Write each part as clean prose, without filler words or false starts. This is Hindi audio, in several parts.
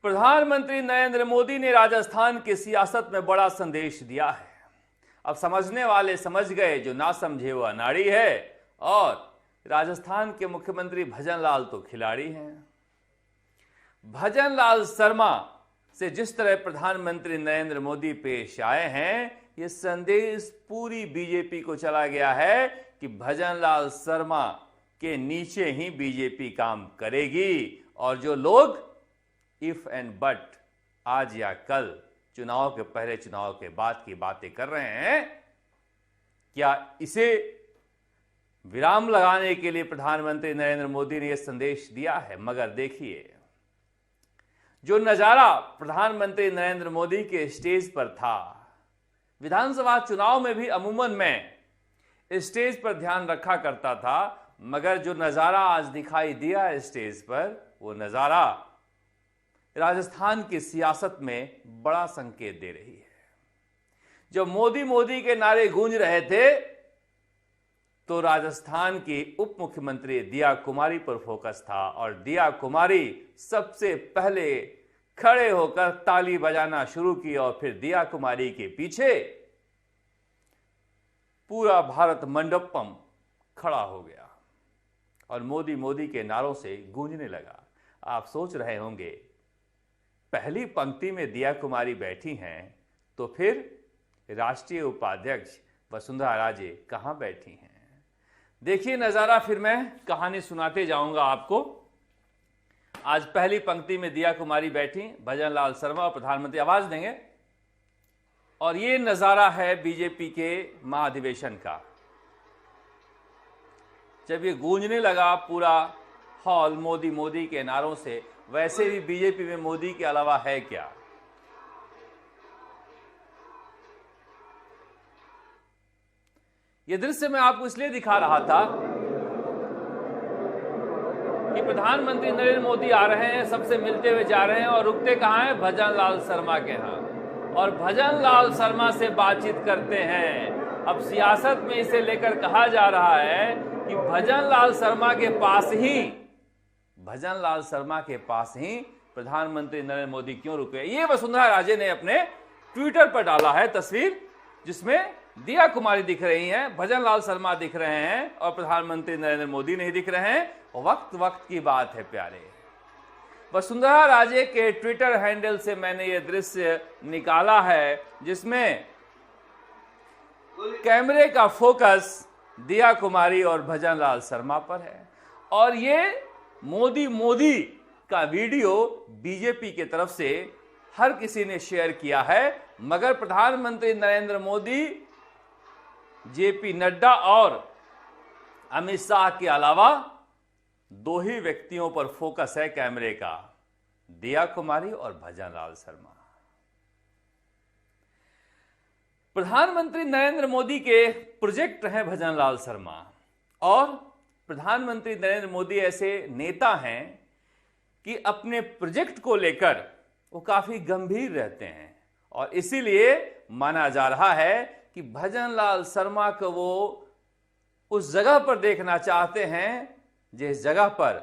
प्रधानमंत्री नरेंद्र मोदी ने राजस्थान की सियासत में बड़ा संदेश दिया है। अब समझने वाले समझ गए, जो ना समझे वो अनाड़ी है। और राजस्थान के मुख्यमंत्री भजन लाल तो खिलाड़ी हैं। भजन लाल शर्मा से जिस तरह प्रधानमंत्री नरेंद्र मोदी पेश आए हैं, ये संदेश पूरी बीजेपी को चला गया है कि भजन लाल शर्मा के नीचे ही बीजेपी काम करेगी। और जो लोग इफ एंड बट आज या कल, चुनाव के पहले चुनाव के बाद की बातें कर रहे हैं, क्या इसे विराम लगाने के लिए प्रधानमंत्री नरेंद्र मोदी ने यह संदेश दिया है? मगर देखिए, जो नजारा प्रधानमंत्री नरेंद्र मोदी के स्टेज पर था, विधानसभा चुनाव में भी अमूमन मैं स्टेज पर ध्यान रखा करता था, मगर जो नजारा आज दिखाई दिया स्टेज पर, वो नजारा राजस्थान की सियासत में बड़ा संकेत दे रही है। जब मोदी मोदी के नारे गूंज रहे थे, तो राजस्थान की उप मुख्यमंत्री दिया कुमारी पर फोकस था और दिया कुमारी सबसे पहले खड़े होकर ताली बजाना शुरू की और फिर दिया कुमारी के पीछे पूरा भारत मंडपम खड़ा हो गया और मोदी मोदी के नारों से गूंजने लगा। आप सोच रहे होंगे, पहली पंक्ति में दिया कुमारी बैठी हैं, तो फिर राष्ट्रीय उपाध्यक्ष वसुंधरा राजे कहां बैठी हैं? देखिए नजारा, फिर मैं कहानी सुनाते जाऊंगा आपको। आज पहली पंक्ति में दिया कुमारी बैठी, भजन लाल शर्मा और प्रधानमंत्री आवाज देंगे। और ये नजारा है बीजेपी के महाधिवेशन का। जब ये गूंजने लगा पूरा हॉल मोदी मोदी के नारों से, वैसे भी बीजेपी में मोदी के अलावा है क्या? यह दृश्य मैं आपको इसलिए दिखा रहा था कि प्रधानमंत्री नरेंद्र मोदी आ रहे हैं, सबसे मिलते हुए जा रहे हैं और रुकते कहां हैं? भजन लाल शर्मा के यहां। और भजन लाल शर्मा से बातचीत करते हैं। अब सियासत में इसे लेकर कहा जा रहा है कि भजन लाल शर्मा के पास ही प्रधानमंत्री नरेंद्र मोदी क्यों रुके? ये वसुंधरा राजे ने अपने ट्विटर पर डाला है तस्वीर, जिसमें दिया कुमारी दिख रही हैं, भजन लाल शर्मा दिख रहे हैं और प्रधानमंत्री नरेंद्र मोदी नहीं दिख रहे हैं। वक्त वक्त की बात है प्यारे। वसुंधरा राजे के ट्विटर हैंडल से मैंने ये दृश्य निकाला है, जिसमें कैमरे का फोकस दिया कुमारी और भजन लाल शर्मा पर है। और ये मोदी मोदी का वीडियो बीजेपी की तरफ से हर किसी ने शेयर किया है, मगर प्रधानमंत्री नरेंद्र मोदी, जेपी नड्डा और अमित शाह के अलावा दो ही व्यक्तियों पर फोकस है कैमरे का, दिया कुमारी और भजन लाल शर्मा। प्रधानमंत्री नरेंद्र मोदी के प्रोजेक्ट हैं भजन लाल शर्मा, और प्रधानमंत्री नरेंद्र मोदी ऐसे नेता हैं कि अपने प्रोजेक्ट को लेकर वो काफी गंभीर रहते हैं। और इसीलिए माना जा रहा है कि भजन लाल शर्मा को वो उस जगह पर देखना चाहते हैं जिस जगह पर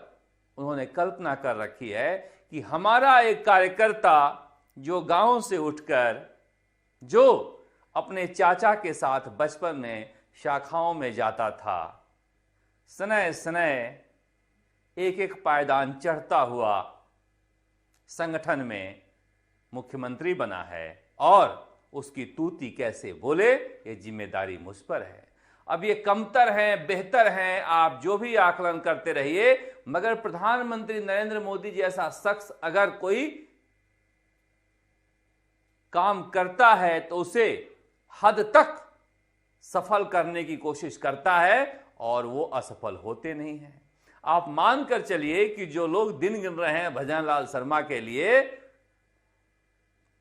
उन्होंने कल्पना कर रखी है कि हमारा एक कार्यकर्ता जो गांव से उठकर, जो अपने चाचा के साथ बचपन में शाखाओं में जाता था, सनय सनय एक एक पायदान चढ़ता हुआ संगठन में मुख्यमंत्री बना है, और उसकी तूती कैसे बोले ये जिम्मेदारी मुझ पर है। अब ये कमतर हैं, बेहतर हैं, आप जो भी आकलन करते रहिए, मगर प्रधानमंत्री नरेंद्र मोदी जैसा शख्स अगर कोई काम करता है तो उसे हद तक सफल करने की कोशिश करता है, और वो असफल होते नहीं हैं। आप मानकर चलिए कि जो लोग दिन गिन रहे हैं भजन लाल शर्मा के लिए,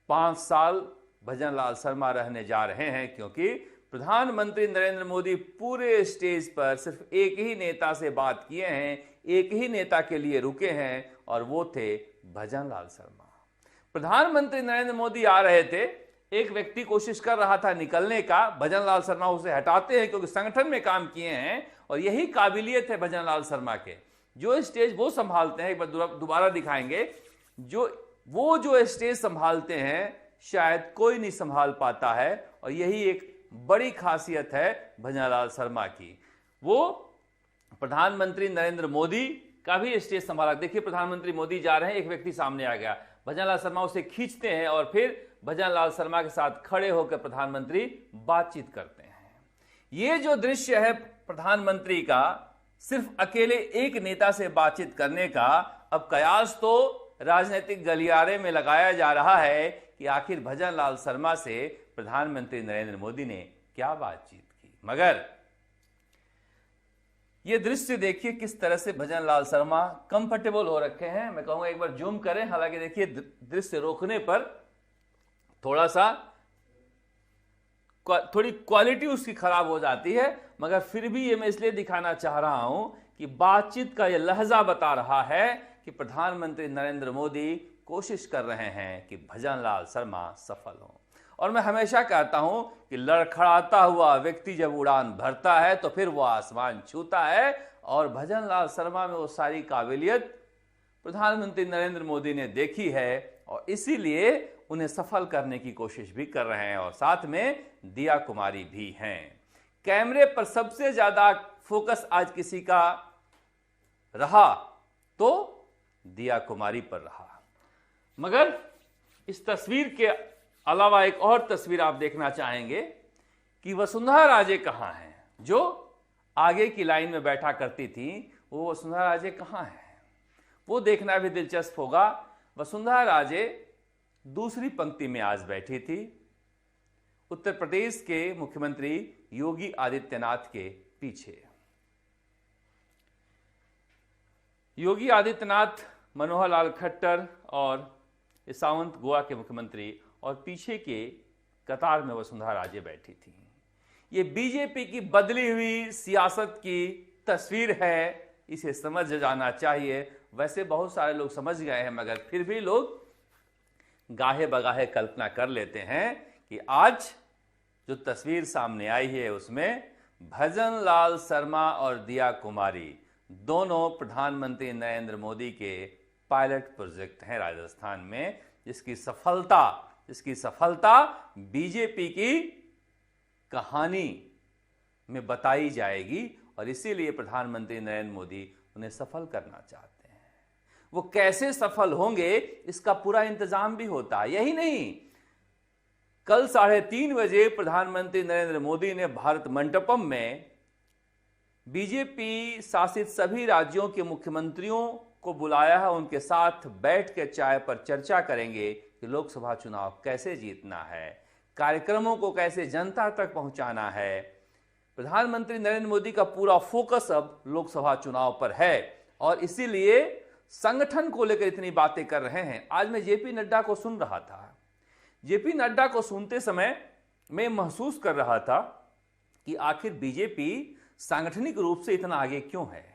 5 साल भजन लाल शर्मा रहने जा रहे हैं, क्योंकि प्रधानमंत्री नरेंद्र मोदी पूरे स्टेज पर सिर्फ एक ही नेता से बात किए हैं, एक ही नेता के लिए रुके हैं, और वो थे भजन लाल शर्मा। प्रधानमंत्री नरेंद्र मोदी आ रहे थे, एक व्यक्ति कोशिश कर रहा था निकलने का, भजन लाल शर्मा उसे हटाते हैं क्योंकि संगठन में काम किए हैं, और यही काबिलियत है भजन लाल शर्मा के, जो स्टेज वो संभालते हैं। एक बार दोबारा दिखाएंगे, जो वो जो स्टेज संभालते हैं शायद कोई नहीं संभाल पाता है, और यही एक बड़ी खासियत है भजनलाल शर्मा की। वो प्रधानमंत्री नरेंद्र मोदी का भी स्टेज संभाला। देखिए प्रधानमंत्री मोदी जा रहे हैं, एक व्यक्ति सामने आ गया, भजनलाल शर्मा उसे खींचते हैं और फिर भजनलाल शर्मा के साथ खड़े होकर प्रधानमंत्री बातचीत करते हैं। ये जो दृश्य है प्रधानमंत्री का, सिर्फ अकेले एक नेता से बातचीत करने का, अब कयास तो राजनीतिक गलियारे में लगाया जा रहा है कि आखिर भजनलाल शर्मा से प्रधानमंत्री नरेंद्र मोदी ने क्या बातचीत की। मगर ये दृश्य देखिए किस तरह से भजनलाल शर्मा कंफर्टेबल हो रखे हैं। मैं कहूंगा एक बार जूम करें, हालांकि देखिए दृश्य रोकने पर थोड़ी क्वालिटी उसकी खराब हो जाती है, मगर फिर भी ये मैं इसलिए दिखाना चाह रहा हूं कि बातचीत का ये लहजा बता रहा है कि प्रधानमंत्री नरेंद्र मोदी कोशिश कर रहे हैं कि भजनलाल शर्मा सफल हों। और मैं हमेशा कहता हूं कि लड़खड़ाता हुआ व्यक्ति जब उड़ान भरता है तो फिर वो आसमान छूता है, और भजनलाल शर्मा में वो सारी काबिलियत प्रधानमंत्री नरेंद्र मोदी ने देखी है, और इसीलिए उन्हें सफल करने की कोशिश भी कर रहे हैं। और साथ में दिया कुमारी भी हैं। कैमरे पर सबसे ज्यादा फोकस आज किसी का रहा तो दिया कुमारी पर रहा। मगर इस तस्वीर के अलावा एक और तस्वीर आप देखना चाहेंगे कि वसुंधरा राजे कहां हैं। जो आगे की लाइन में बैठा करती थी, वो वसुंधरा राजे कहां हैं, वो देखना भी दिलचस्प होगा। वसुंधरा राजे दूसरी पंक्ति में आज बैठी थी, उत्तर प्रदेश के मुख्यमंत्री योगी आदित्यनाथ के पीछे। योगी आदित्यनाथ, मनोहर लाल खट्टर और सावंत गोवा के मुख्यमंत्री, और पीछे के कतार में वसुंधरा राजे बैठी थी। ये बीजेपी की बदली हुई सियासत की तस्वीर है, इसे समझ जाना चाहिए। वैसे बहुत सारे लोग समझ गए हैं, मगर फिर भी लोग गाहे बगाहे कल्पना कर लेते हैं कि आज जो तस्वीर सामने आई है उसमें भजनलाल शर्मा और दिया कुमारी दोनों प्रधानमंत्री नरेंद्र मोदी के पायलट प्रोजेक्ट हैं राजस्थान में, जिसकी सफलता बीजेपी की कहानी में बताई जाएगी, और इसीलिए प्रधानमंत्री नरेंद्र मोदी उन्हें सफल करना चाहते हैं। वो कैसे सफल होंगे इसका पूरा इंतजाम भी होता है। यही नहीं, कल 3:30 बजे प्रधानमंत्री नरेंद्र मोदी ने भारत मंडपम में बीजेपी शासित सभी राज्यों के मुख्यमंत्रियों को बुलाया है। उनके साथ बैठ के चाय पर चर्चा करेंगे कि लोकसभा चुनाव कैसे जीतना है, कार्यक्रमों को कैसे जनता तक पहुंचाना है। प्रधानमंत्री नरेंद्र मोदी का पूरा फोकस अब लोकसभा चुनाव पर है, और इसीलिए संगठन को लेकर इतनी बातें कर रहे हैं। आज मैं जेपी नड्डा को सुन रहा था। जेपी नड्डा को सुनते समय मैं महसूस कर रहा था कि आखिर बीजेपी सांगठनिक रूप से इतना आगे क्यों है।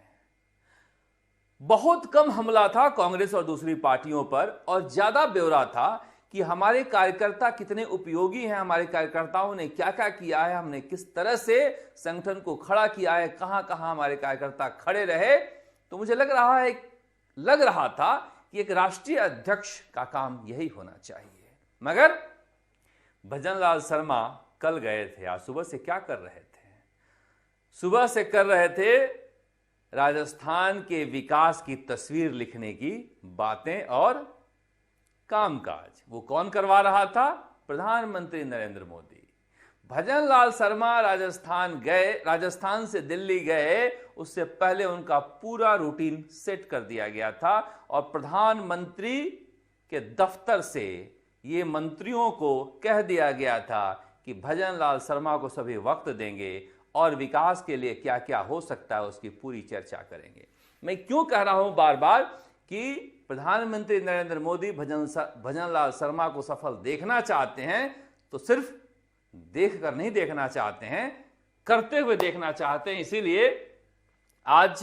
बहुत कम हमला था कांग्रेस और दूसरी पार्टियों पर, और ज्यादा ब्यौरा था कि हमारे कार्यकर्ता कितने उपयोगी हैं, हमारे कार्यकर्ताओं ने क्या क्या किया है, हमने किस तरह से संगठन को खड़ा किया है, कहां कहां हमारे कार्यकर्ता खड़े रहे। तो मुझे लग रहा था कि एक राष्ट्रीय अध्यक्ष का काम यही होना चाहिए। मगर भजनलाल शर्मा कल गए थे, आज सुबह से क्या कर रहे थे? सुबह से कर रहे थे राजस्थान के विकास की तस्वीर लिखने की बातें और कामकाज। वो कौन करवा रहा था? प्रधानमंत्री नरेंद्र मोदी। भजनलाल शर्मा राजस्थान से दिल्ली गए, उससे पहले उनका पूरा रूटीन सेट कर दिया गया था, और प्रधानमंत्री के दफ्तर से ये मंत्रियों को कह दिया गया था कि भजनलाल शर्मा को सभी वक्त देंगे और विकास के लिए क्या क्या हो सकता है उसकी पूरी चर्चा करेंगे। मैं क्यों कह रहा हूं बार बार कि प्रधानमंत्री नरेंद्र मोदी भजनलाल शर्मा को सफल देखना चाहते हैं, तो सिर्फ देखकर नहीं देखना चाहते हैं, करते हुए देखना चाहते हैं। इसीलिए आज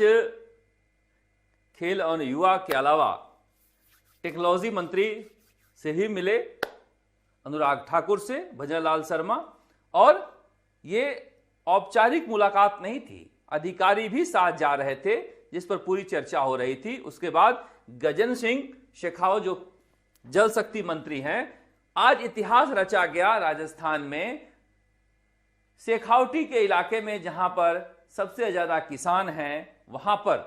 खेल और युवा के अलावा टेक्नोलॉजी मंत्री से भी मिले, अनुराग ठाकुर से भजनलाल शर्मा, और ये औपचारिक मुलाकात नहीं थी, अधिकारी भी साथ जा रहे थे जिस पर पूरी चर्चा हो रही थी। उसके बाद गजेंद्र सिंह शेखावत जो जल शक्ति मंत्री हैं। आज इतिहास रचा गया राजस्थान में, शेखावटी के इलाके में जहां पर सबसे ज्यादा किसान हैं, वहां पर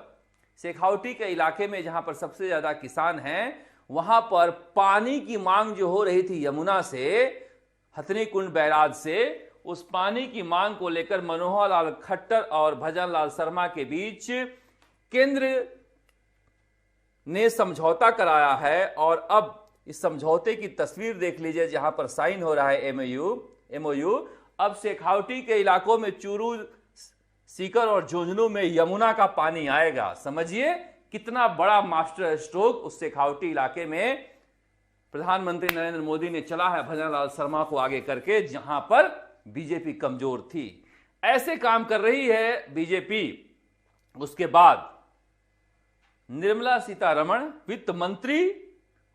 शेखावटी के इलाके में जहां पर सबसे ज्यादा किसान हैं, वहां पर पानी की मांग जो हो रही थी यमुना से, हथनी कुंड बैराज से, उस पानी की मांग को लेकर मनोहर लाल खट्टर और भजन लाल शर्मा के बीच केंद्र ने समझौता कराया है। और अब इस समझौते की तस्वीर देख लीजिए जहां पर साइन हो रहा है एमओयू। अब शेखावटी के इलाकों में चूरू, सीकर और झुंझुनू में यमुना का पानी आएगा। समझिए कितना बड़ा मास्टर स्ट्रोक उस शेखावटी इलाके में प्रधानमंत्री नरेंद्र मोदी ने चला है, भजन लाल शर्मा को आगे करके, जहां पर बीजेपी कमजोर थी। ऐसे काम कर रही है बीजेपी। उसके बाद निर्मला सीतारमण वित्त मंत्री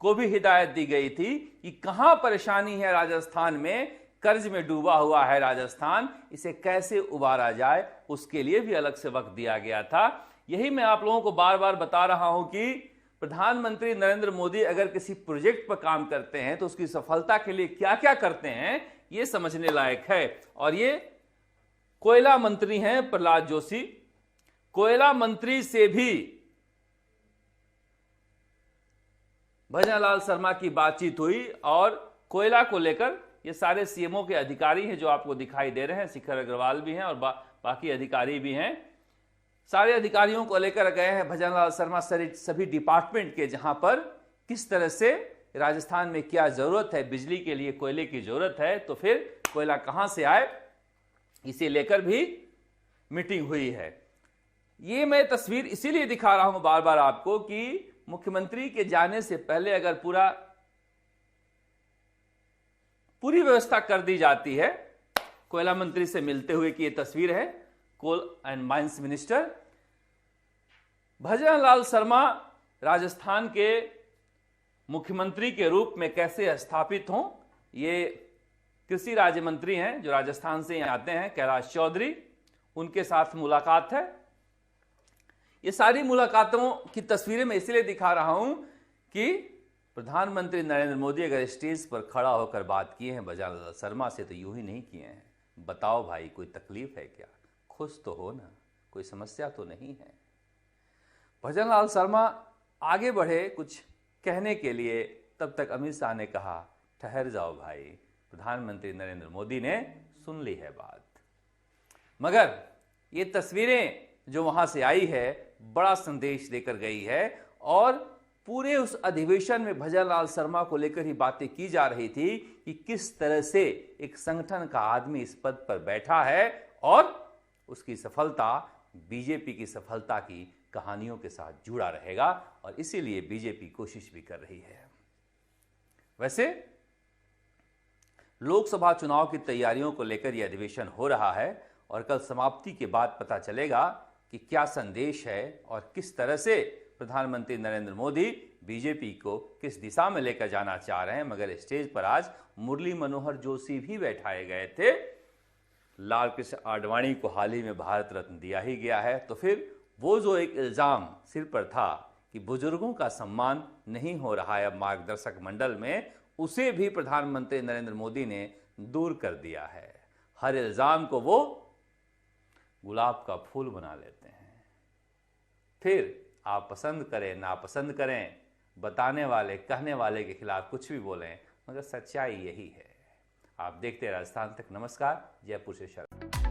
को भी हिदायत दी गई थी कि कहां परेशानी है राजस्थान में, कर्ज में डूबा हुआ है राजस्थान, इसे कैसे उबारा जाए, उसके लिए भी अलग से वक्त दिया गया था। यही मैं आप लोगों को बार बार बता रहा हूं कि प्रधानमंत्री नरेंद्र मोदी अगर किसी प्रोजेक्ट पर काम करते हैं तो उसकी सफलता के लिए क्या क्या करते हैं, यह समझने लायक है। और ये कोयला मंत्री हैं प्रहलाद जोशी। कोयला मंत्री से भी भजन लाल शर्मा की बातचीत हुई और कोयला को लेकर ये सारे सीएमओ के अधिकारी हैं जो आपको दिखाई दे रहे हैं, शिखर अग्रवाल भी हैं और बाकी अधिकारी भी हैं। सारे अधिकारियों को लेकर गए हैं भजन लाल शर्मा सभी डिपार्टमेंट के, जहां पर किस तरह से राजस्थान में क्या जरूरत है, बिजली के लिए कोयले की जरूरत है, तो फिर कोयला कहां से आए, इसे लेकर भी मीटिंग हुई है। ये मैं तस्वीर इसीलिए दिखा रहा हूं बार बार आपको कि मुख्यमंत्री के जाने से पहले अगर पूरी व्यवस्था कर दी जाती है, कोयला मंत्री से मिलते हुए की यह तस्वीर है, कोल एंड माइंस मिनिस्टर भजन लाल शर्मा राजस्थान के मुख्यमंत्री के रूप में कैसे स्थापित हों। ये कृषि राज्य मंत्री हैं जो राजस्थान से आते हैं, कैलाश चौधरी, उनके साथ मुलाकात है। ये सारी मुलाकातों की तस्वीरें मैं इसलिए दिखा रहा हूं कि प्रधानमंत्री नरेंद्र मोदी अगर स्टेज पर खड़ा होकर बात किए हैं भजन लाल शर्मा से, तो यूं ही नहीं किए हैं। बताओ भाई, कोई तकलीफ है क्या? खुश तो हो ना, कोई समस्या तो नहीं है। भजन लाल शर्मा आगे बढ़े कुछ कहने के लिए, तब तक अमित शाह ने कहा ठहर जाओ भाई, प्रधानमंत्री नरेंद्र मोदी ने सुन ली है बात। मगर ये तस्वीरें जो वहां से आई है बड़ा संदेश देकर गई है। और पूरे उस अधिवेशन में भजन लाल शर्मा को लेकर ही बातें की जा रही थी कि किस तरह से एक संगठन का आदमी इस पद पर बैठा है और उसकी सफलता बीजेपी की सफलता की कहानियों के साथ जुड़ा रहेगा, और इसीलिए बीजेपी कोशिश भी कर रही है। वैसे लोकसभा चुनाव की तैयारियों को लेकर यह अधिवेशन हो रहा है और कल समाप्ति के बाद पता चलेगा कि क्या संदेश है और किस तरह से प्रधानमंत्री नरेंद्र मोदी बीजेपी को किस दिशा में लेकर जाना चाह रहे हैं। मगर स्टेज पर आज मुरली मनोहर जोशी भी बैठाए गए थे। लाल कृष्ण आडवाणी को हाल ही में भारत रत्न दिया ही गया है, तो फिर वो जो एक इल्जाम सिर पर था कि बुजुर्गों का सम्मान नहीं हो रहा है अब मार्गदर्शक मंडल में, उसे भी प्रधानमंत्री नरेंद्र मोदी ने दूर कर दिया है। हर इल्जाम को वो गुलाब का फूल बना लेते हैं। फिर आप पसंद करें नापसंद करें, बताने वाले कहने वाले के खिलाफ कुछ भी बोलें, मगर सच्चाई यही है। आप देखते हैं राजस्थान तक। नमस्कार, जयपुर से शर्मा।